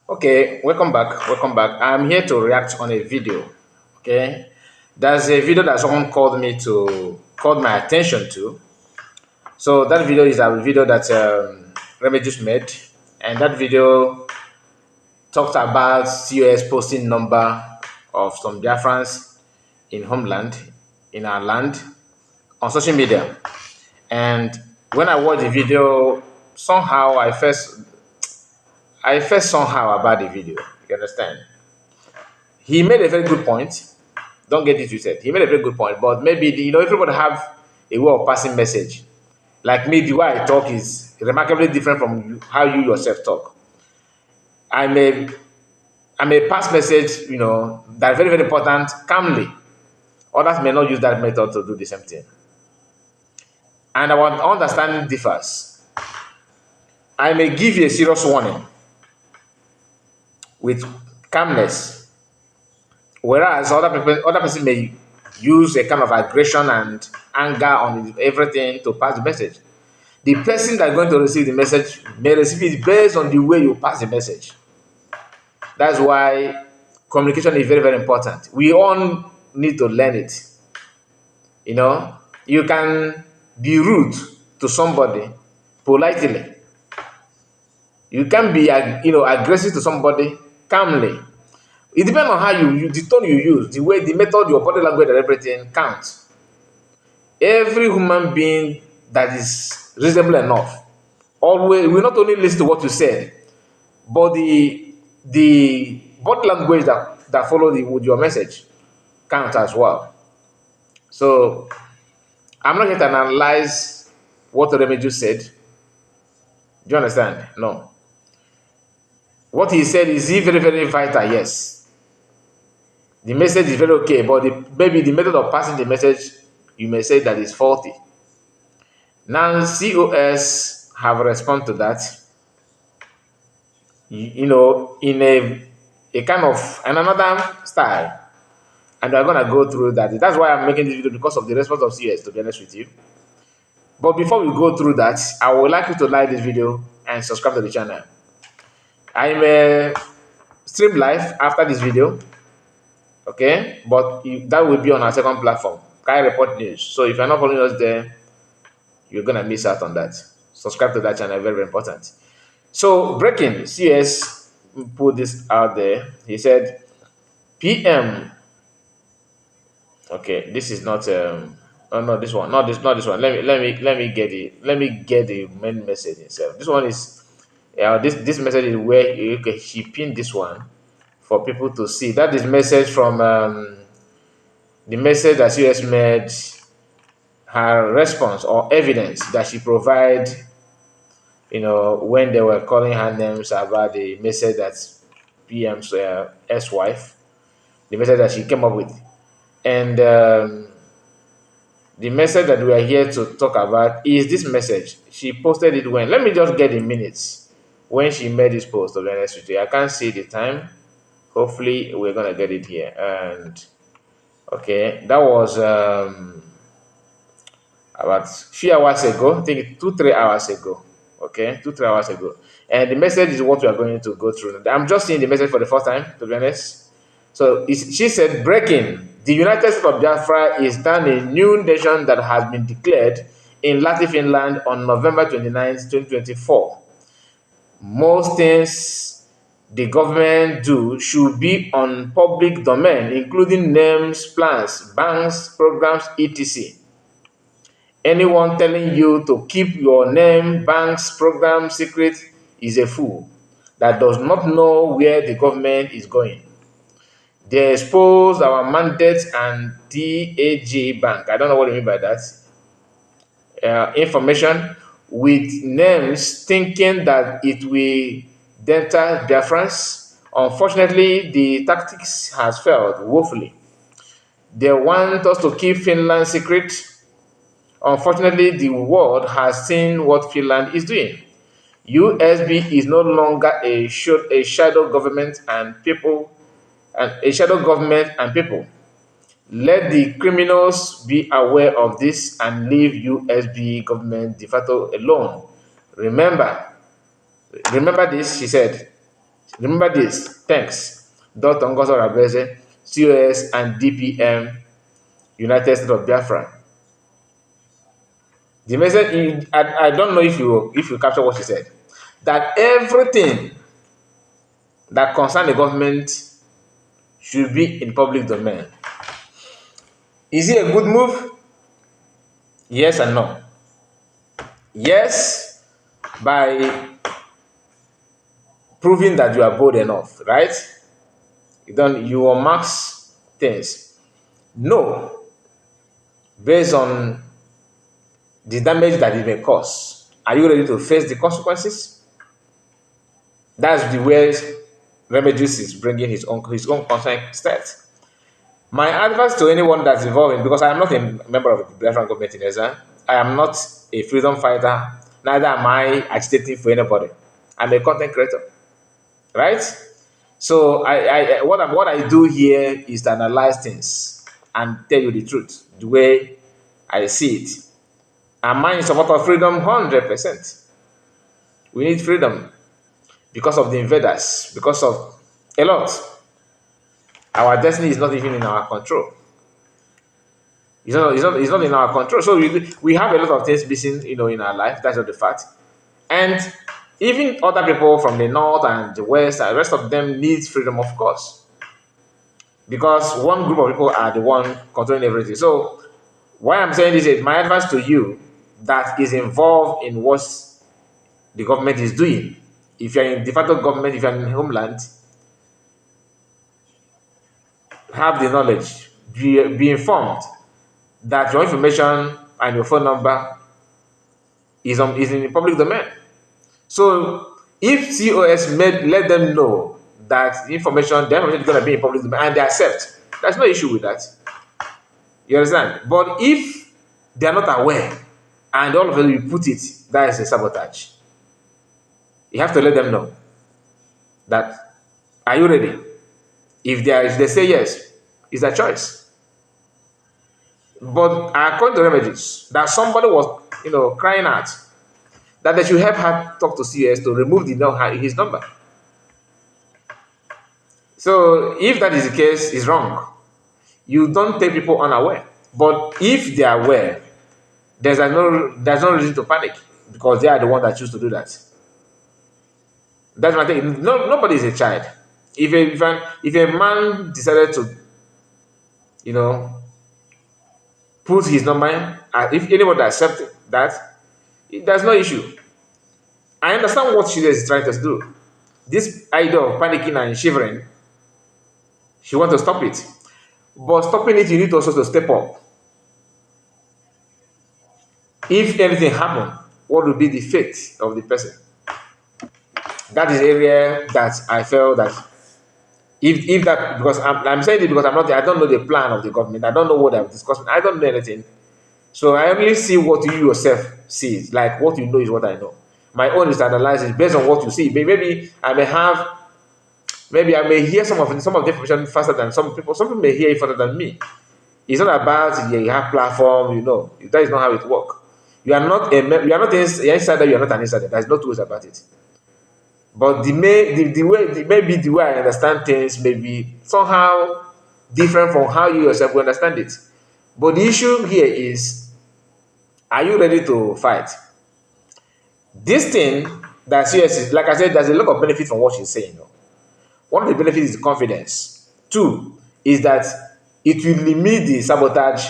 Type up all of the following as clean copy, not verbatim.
Okay, welcome back. Welcome back. I'm here to react on a video. Okay, there's a video that someone called my attention to. So that video is a video that Remy just made, and that video talked about COS posting number of some Biafrans in homeland, in our land, on social media. And when I watched the video, somehow I felt somehow about the video. You understand? He made a very good point. Don't get it twisted. He made a very good point, but maybe everybody have a way of passing message. Like me, the way I talk is remarkably different from how you yourself talk. I may I may pass message, that's very very important calmly. Others may not use that method to do the same thing, and our understanding differs. I may give you a serious warning with calmness, whereas other person may use a kind of aggression and anger on everything to pass the message. The person that's going to receive the message may receive it based on the way you pass the message. That's why communication is very, very important. We all need to learn it. You can be rude to somebody politely. You can be, aggressive to somebody calmly. It depends on how the tone you use, the way, the method, your body language, and everything counts. Every human being that is reasonable enough always will not only listen to what you said, but the body language that follow with your message counts as well. So I'm not here to analyze what Remeju said. Do you understand? No. What he said is very, very vital, yes. The message is very okay, but maybe the method of passing the message, you may say that is faulty. Now, COS have responded to that, in a kind of another style. And we're going to go through that. That's why I'm making this video, because of the response of COS, to be honest with you. But before we go through that, I would like you to like this video and subscribe to the channel. I may stream live after this video, okay? But that will be on our second platform, Kai Report News. So if you're not following us there, you're gonna miss out on that. Subscribe to that channel, very, very important. So breaking, CS put this out there. He said, PM. Okay, this is not oh no, this one, not this one. Let me get the main message itself. This one is this message is where she pinned this one for people to see. That is message from the message that CS made, her response or evidence that she provide, when they were calling her names about the message that PM's ex-wife, the message that she came up with. And the message that we are here to talk about is this message. She posted it when, let me just get the minutes when she made this post, to be honest with you. I can't see the time. Hopefully, we're going to get it here. And, okay, that was about a few hours ago. I think 2-3 hours ago. Okay, 2-3 hours ago. And the message is what we are going to go through. I'm just seeing the message for the first time, to be honest. So she said, breaking, the United States of Biafra is now a new nation that has been declared in Latin Finland on November 29, 2024. Most things the government do should be on public domain, including names, plans, banks, programs, etc. Anyone telling you to keep your name, banks, program secret is a fool that does not know where the government is going. They exposed our mandate and TAG Bank. I don't know what you mean by that. Information with names, thinking that it will dental Biafrans. Unfortunately, the tactics has failed woefully. They want us to keep Finland secret. Unfortunately, the world has seen what Finland is doing. USB is no longer a shadow government and people, and a shadow government and people. Let the criminals be aware of this and leave USB government de facto alone. Remember this, she said. Remember this. Thanks. Dr. Ngozo Rabeze, COS and DPM, United States of Biafra. The message, I don't know if you capture what she said. That everything that concerns the government should be in public domain. Is it a good move? Yes and no. Yes, by proving that you are bold enough, right? You will max things. No, based on the damage that it may cause. Are you ready to face the consequences? That's the way Remedies is bringing his own concern state. My advice to anyone that's involved in, because I am not a member of the Biafran government in Ezra, I am not a freedom fighter, neither am I agitating for anybody. I'm a content creator, right? So what I do here is to analyze things and tell you the truth, the way I see it. And mine is about freedom 100%. We need freedom because of the invaders, because of a lot. Our destiny is not even in our control. It's not in our control. So we have a lot of things missing, in our life. That's not the fact. And even other people from the north and the west, the rest of them needs freedom, of course, because one group of people are the one controlling everything. So why I'm saying this is my advice to you that is involved in what the government is doing. If you're in de facto government, if you're in homeland, have the knowledge, be informed that your information and your phone number is in the public domain. So if COS let them know that the information is going to be in public domain and they accept, there's no issue with that. You understand? But if they are not aware and all of a sudden you put it, that is a sabotage. You have to let them know that, are you ready? If they say yes, it's a choice. But according to Remedies, that somebody was, crying out that they should help her talk to CS to remove his number. So if that is the case, it's wrong. You don't take people unaware. But if they are aware, there's no reason to panic because they are the one that choose to do that. That's my thing. No, nobody is a child. If a man decided to, put his number in, if anyone accepts that, there's no issue. I understand what she is trying to do. This idea of panicking and shivering, she wants to stop it. But stopping it, you need also to step up. If anything happens, what will be the fate of the person? That is the area that I felt that if that, because I'm saying it because I don't know the plan of the government. I don't know what they're discussing. I don't know anything. So I only see what you yourself see. Like what you know is what I know. My own is to analyze it based on what you see. Maybe I may hear some of the information faster than some people. Some people may hear it faster than me. It's not about you have platform. That is not how it works. You are not you're insider. You are not an insider. There's no two ways about it. But the way I understand things may be somehow different from how you yourself will understand it. But the issue here is, are you ready to fight? This thing that CS, like I said, there's a lot of benefit from what she's saying. One of the benefits is confidence. Two is that it will limit the sabotage,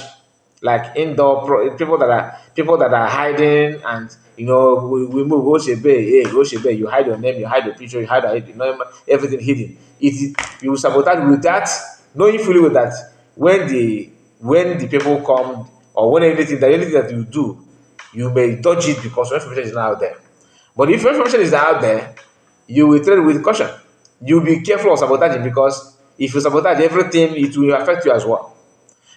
like people that are hiding and we move Oshebe, you hide your name, you hide your picture, you hide everything hidden. You will sabotage with that, knowing fully with that when the people come or when anything that you do, you may dodge it because your information is not out there. But if your information is out there, you will tread with caution. You be careful of sabotaging because if you sabotage everything, it will affect you as well.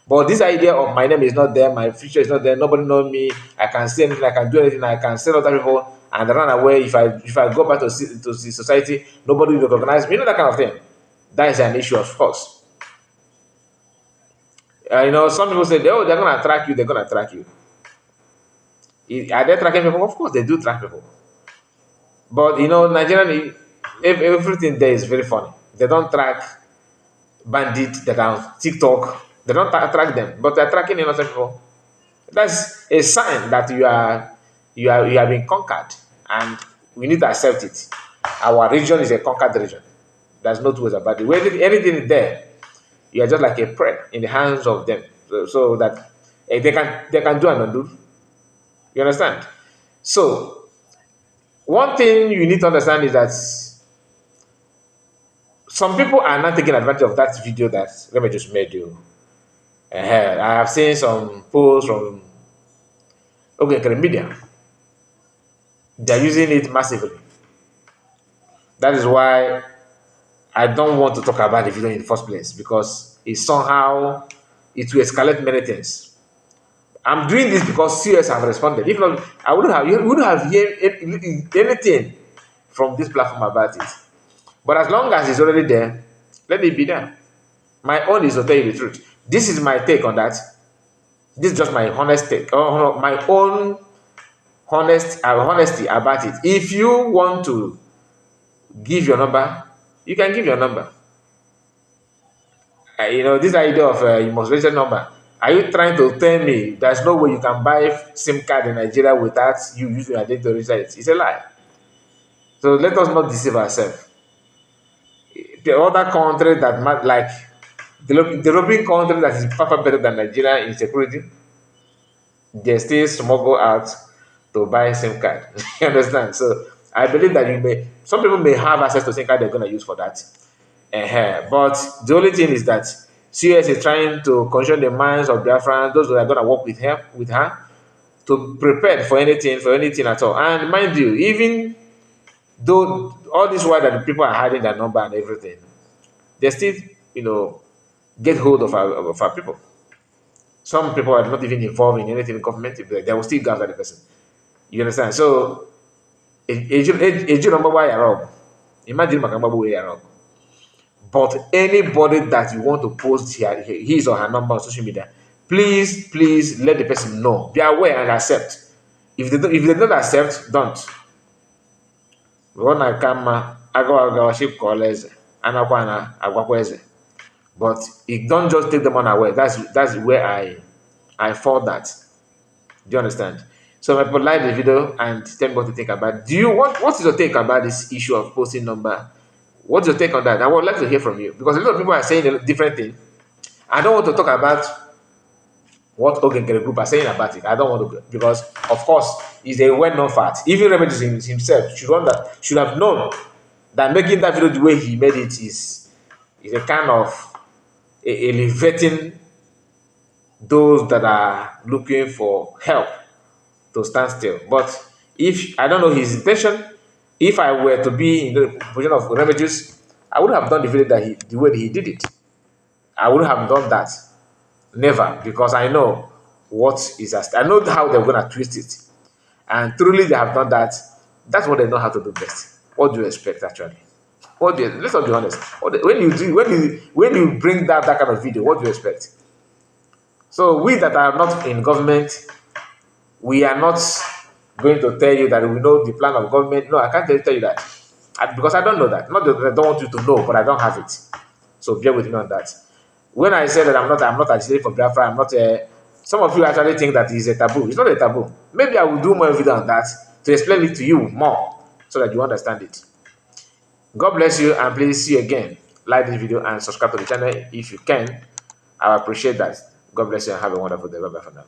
But this idea of my name is not there, my future is not there, nobody knows me, I can say anything, I can do anything, I can sell other people and run away. If I go back to the society, nobody will recognize me, that kind of thing. That is an issue, of course. Some people say, oh, they're going to track you, they're going to track you. Are they tracking people? Of course, they do track people. But Nigerian, everything there is very funny. They don't track bandits that are on TikTok. They don't track them, but they're tracking innocent people. That's a sign that you have been conquered, and we need to accept it. Our region is a conquered region. There's no two ways about it. When anything is there, you are just like a prey in the hands of them, so that they can do and undo. You understand? So one thing you need to understand is that some people are not taking advantage of that video that Remy just made you. I have seen some posts from media. They're using it massively. That is why I don't want to talk about the video in the first place, because it will escalate many things. I'm doing this because COS have responded. If not, you wouldn't have heard anything from this platform about it. But as long as it's already there, let it be there. My own is to tell you the truth. This is my take on that. This is just my honest take, my own honesty about it. If you want to give your number, you can give your number. This idea of you must register number. Are you trying to tell me there's no way you can buy SIM card in Nigeria without you using your data to register it? It's a lie. So let us not deceive ourselves. The other country that like the European country that is far better than Nigeria in security, they still smuggle out to buy SIM card. You understand? So I believe that some people may have access to SIM card they're going to use for that. But the only thing is that CS is trying to control the minds of Biafrans, those that are going to work with her, to prepare for anything at all. And mind you, even though all this while that the people are hiding their number and everything, they still, get hold of our people. Some people are not even involved in anything in government, but they will still go after the person. You understand? So, a number why Arab. Imagine Makamba way Arab. But anybody that you want to post his or her number on social media, please let the person know. Be aware and accept. If they don't accept, don't. When I come, I go ship callers and but it don't just take them unaware. That's where I fall that. Do you understand? So my people, like the video and tell me what to think about. What is your take about this issue of posting number? What's your take on that? I would like to hear from you, because a lot of people are saying a different thing. I don't want to talk about what Ogenkere group are saying about it. I don't want to, because of course it's a well-known fact. Even Remedies himself should have known that making that video the way he made it is a kind of elevating those that are looking for help to stand still. But if I don't know his intention, if I were to be in the position of Remedies, I would have done the video the way he did it. I would have done that. Never, because I know I know how they're gonna twist it. And truly they have done that. That's what they know how to do best. What do you expect actually? Let's not be honest. When you bring that kind of video, what do you expect? So we that are not in government, we are not going to tell you that we know the plan of government. No, I can't tell you that. Because I don't know that. Not that I don't want you to know, but I don't have it. So bear with me on that. When I say that I'm not agitating for Biafra, I'm not some of you actually think that it's a taboo. It's not a taboo. Maybe I will do more video on that to explain it to you more so that you understand it. God bless you, and please see you again. Like this video and subscribe to the channel if you can. I appreciate that. God bless you and have a wonderful day. Bye bye for now.